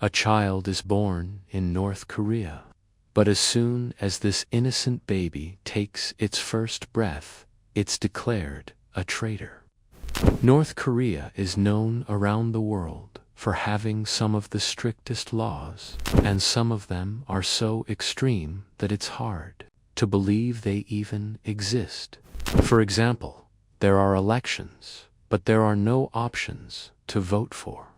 A child is born in North Korea. But as soon as this innocent baby takes its first breath, it's declared a traitor. North Korea is known around the world for having some of the strictest laws, and some of them are so extreme that it's hard to believe they even exist. For example, there are elections, but there are no options to vote for.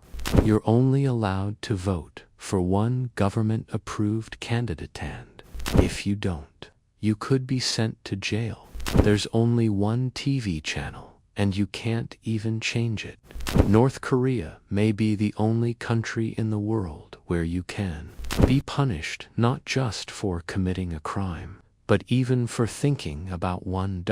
You're only allowed to vote for one government-approved candidate, and if you don't, you could be sent to jail. There's only one TV channel, and you can't even change it. North Korea may be the only country in the world where you can be punished not just for committing a crime, but even for thinking about one.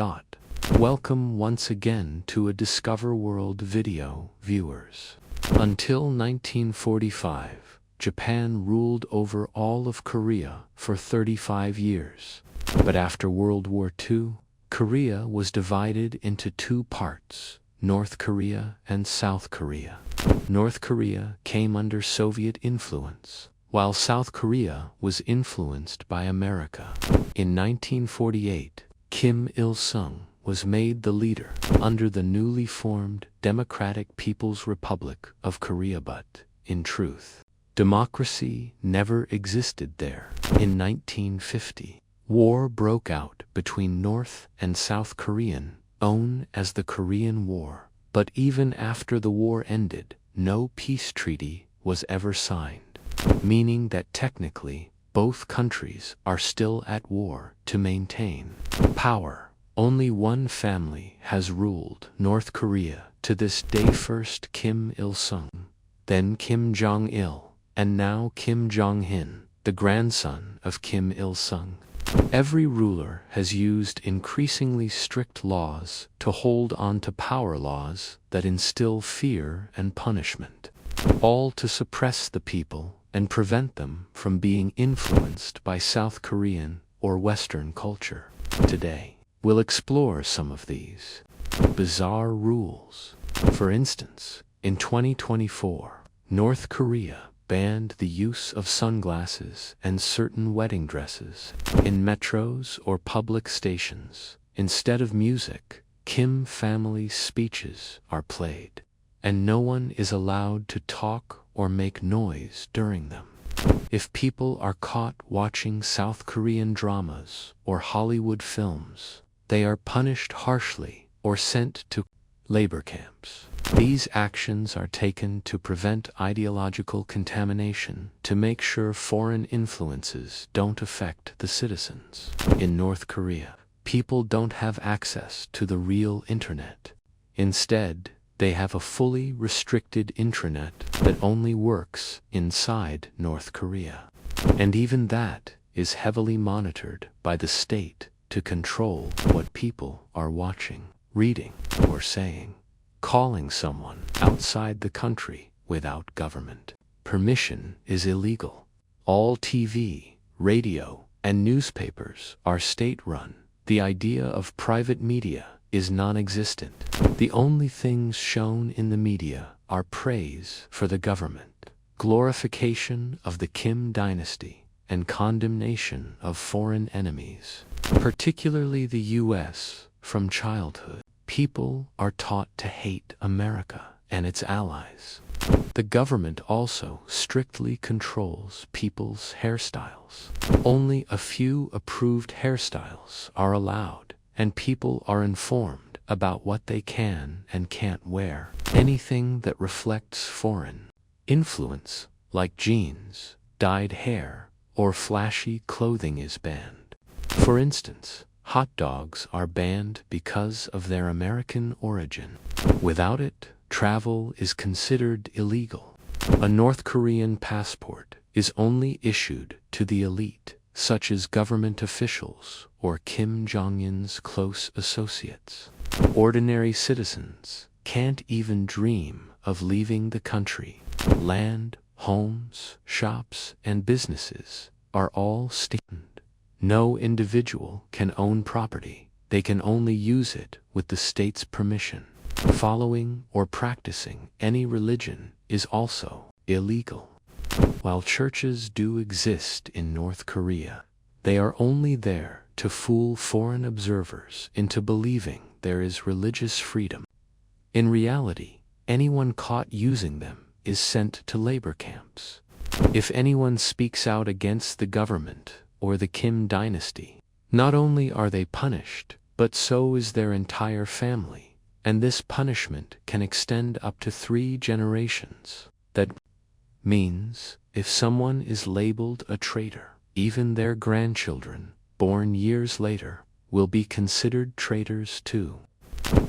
Welcome once again to a Discover World video, viewers. Until 1945, Japan ruled over all of Korea for 35 years. But after World War II, Korea was divided into two parts, North Korea and South Korea. North Korea came under Soviet influence, while South Korea was influenced by America. In 1948, Kim Il-sung was made the leader under the newly formed Democratic People's Republic of Korea, but, in truth, democracy never existed there. In 1950, war broke out between North and South Korean, known as the Korean War. But even after the war ended, no peace treaty was ever signed, meaning that technically both countries are still at war to maintain power. Only one family has ruled North Korea to this day: first Kim Il-sung, then Kim Jong-il, and now Kim Jong-un, the grandson of Kim Il-sung. Every ruler has used increasingly strict laws to hold on to power, laws that instill fear and punishment, all to suppress the people and prevent them from being influenced by South Korean or Western culture. Today, we'll explore some of these bizarre rules. For instance, in 2024, North Korea banned the use of sunglasses and certain wedding dresses in metros or public stations. Instead of music, Kim family speeches are played, and no one is allowed to talk or make noise during them. If people are caught watching South Korean dramas or Hollywood films, they are punished harshly or sent to labor camps. These actions are taken to prevent ideological contamination, to make sure foreign influences don't affect the citizens. In North Korea, people don't have access to the real internet. Instead, they have a fully restricted intranet that only works inside North Korea. And even that is heavily monitored by the state to control what people are watching, reading, or saying. Calling someone outside the country without government permission is illegal. All TV, radio, and newspapers are state-run. The idea of private media is non-existent. The only things shown in the media are praise for the government, glorification of the Kim dynasty, and condemnation of foreign enemies, particularly the U.S. From childhood, people are taught to hate America and its allies. The government also strictly controls people's hairstyles. Only a few approved hairstyles are allowed, and people are informed about what they can and can't wear. Anything that reflects foreign influence, like jeans, dyed hair, or flashy clothing, is banned. For instance, hot dogs are banned because of their American origin. Without it, travel is considered illegal. A North Korean passport is only issued to the elite, such as government officials or Kim Jong-un's close associates. Ordinary citizens can't even dream of leaving the country. Land, homes, shops, and businesses are all state-owned. No individual can own property. They can only use it with the state's permission. Following or practicing any religion is also illegal. While churches do exist in North Korea, they are only there to fool foreign observers into believing there is religious freedom. In reality, anyone caught using them is sent to labor camps. If anyone speaks out against the government or the Kim dynasty, not only are they punished, but so is their entire family, and this punishment can extend up to 3 generations. That means, if someone is labeled a traitor, even their grandchildren, born years later, will be considered traitors too.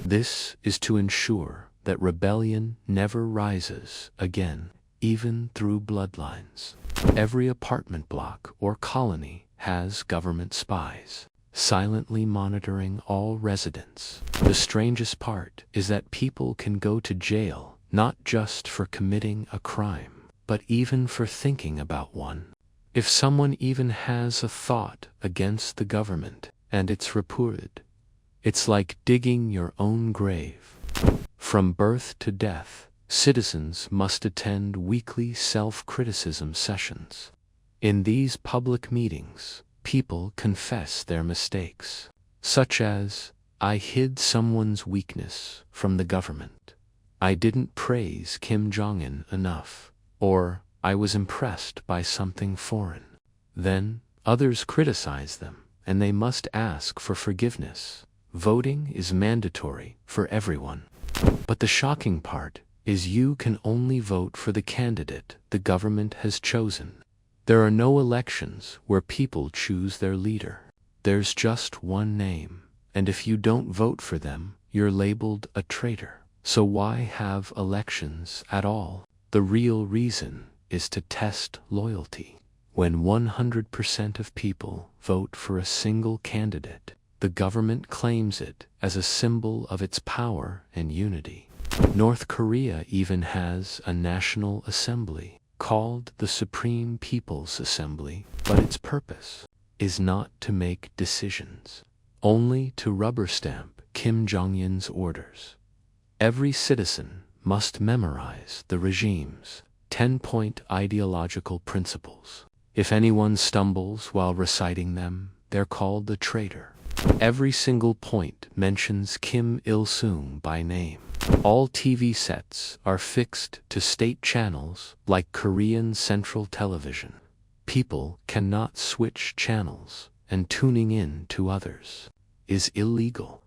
This is to ensure that rebellion never rises again, even through bloodlines. Every apartment block or colony has government spies, silently monitoring all residents. The strangest part is that people can go to jail not just for committing a crime, but even for thinking about one. If someone even has a thought against the government and it's reported, it's like digging your own grave. From birth to death, citizens must attend weekly self-criticism sessions. In these public meetings, people confess their mistakes, such as, "I hid someone's weakness from the government," "I didn't praise Kim Jong-un enough," or "I was impressed by something foreign." Then, others criticize them, and they must ask for forgiveness. Voting is mandatory for everyone. But the shocking part is you can only vote for the candidate the government has chosen. There are no elections where people choose their leader. There's just one name, and if you don't vote for them, you're labeled a traitor. So why have elections at all? The real reason is to test loyalty. When 100% of people vote for a single candidate, the government claims it as a symbol of its power and unity. North Korea even has a national assembly called the Supreme People's Assembly, but its purpose is not to make decisions, only to rubber stamp Kim Jong-un's orders. Every citizen must memorize the regime's 10-point ideological principles. If anyone stumbles while reciting them, they're called a traitor. Every single point mentions Kim Il-sung by name. All TV sets are fixed to state channels like Korean Central Television. People cannot switch channels, and tuning in to others is illegal.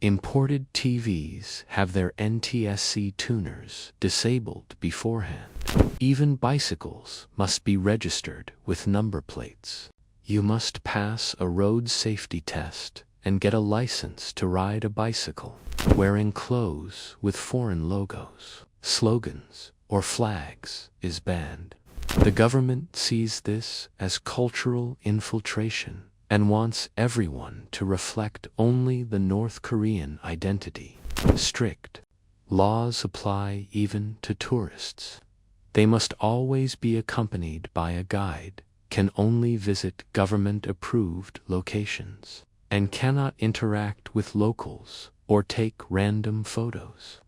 Imported TVs have their NTSC tuners disabled beforehand. Even bicycles must be registered with number plates. You must pass a road safety test and get a license to ride a bicycle. Wearing clothes with foreign logos, slogans, or flags is banned. The government sees this as cultural infiltration and wants everyone to reflect only the North Korean identity. Strict laws apply even to tourists. They must always be accompanied by a guide, can only visit government-approved locations, and cannot interact with locals or take random photos.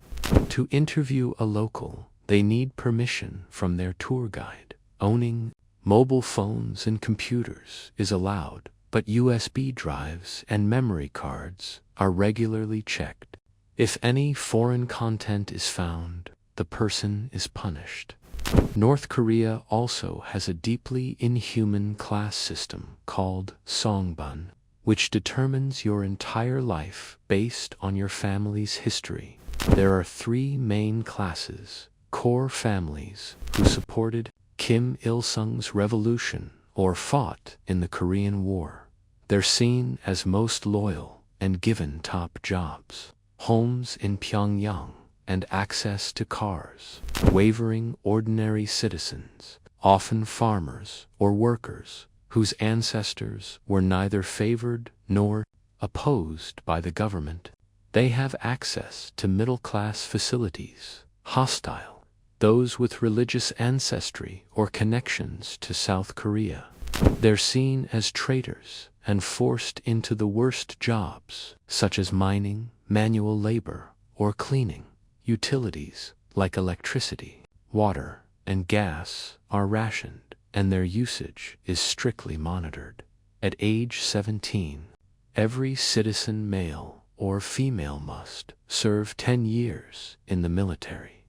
To interview a local, they need permission from their tour guide. Owning mobile phones and computers is allowed, but USB drives and memory cards are regularly checked. If any foreign content is found, the person is punished. North Korea also has a deeply inhuman class system called songbun, which determines your entire life based on your family's history. There are 3 main classes: core families, who supported Kim Il-sung's revolution or fought in the Korean War. They're seen as most loyal and given top jobs, homes in Pyongyang, and access to cars. Wavering ordinary citizens, often farmers or workers, whose ancestors were neither favored nor opposed by the government. They have access to middle-class facilities. Hostile, those with religious ancestry or connections to South Korea. They're seen as traitors and forced into the worst jobs, such as mining, manual labor, or cleaning. Utilities, like electricity, water, and gas are rationed, and their usage is strictly monitored. At age 17, every citizen, male or female, must serve 10 years in the military.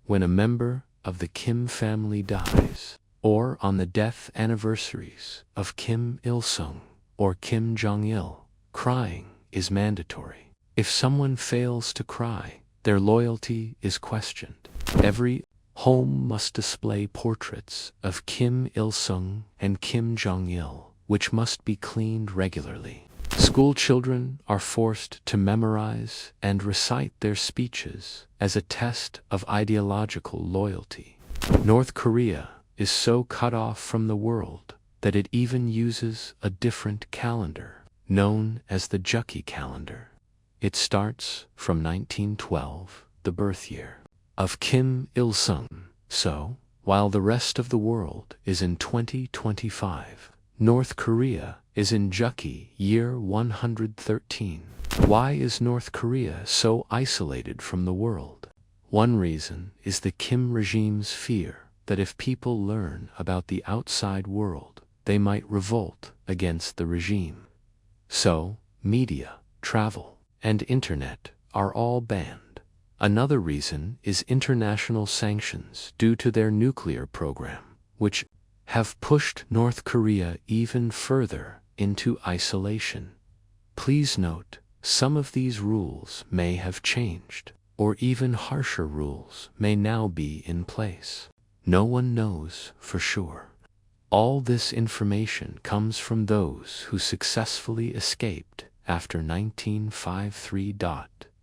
When a member of the Kim family dies, or on the death anniversaries of Kim Il-sung or Kim Jong-il, crying is mandatory. If someone fails to cry, their loyalty is questioned. Every home must display portraits of Kim Il-sung and Kim Jong-il, which must be cleaned regularly. School children are forced to memorize and recite their speeches as a test of ideological loyalty. North Korea is so cut off from the world that it even uses a different calendar, known as the Juki calendar. It starts from 1912, the birth year of Kim Il-sung. So, while the rest of the world is in 2025, North Korea is in Juki year 113. Why is North Korea so isolated from the world? One reason is the Kim regime's fear that if people learn about the outside world, they might revolt against the regime. So, media, travel, and internet are all banned. Another reason is international sanctions due to their nuclear program, which have pushed North Korea even further into isolation. Please note, some of these rules may have changed, or even harsher rules may now be in place. No one knows for sure. All this information comes from those who successfully escaped after 1953.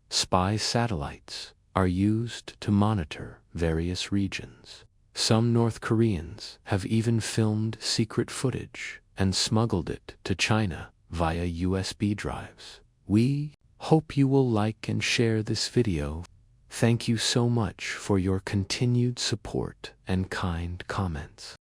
Spy satellites are used to monitor various regions. Some North Koreans have even filmed secret footage and smuggled it to China via USB drives. We hope you will like and share this video. Thank you so much for your continued support and kind comments.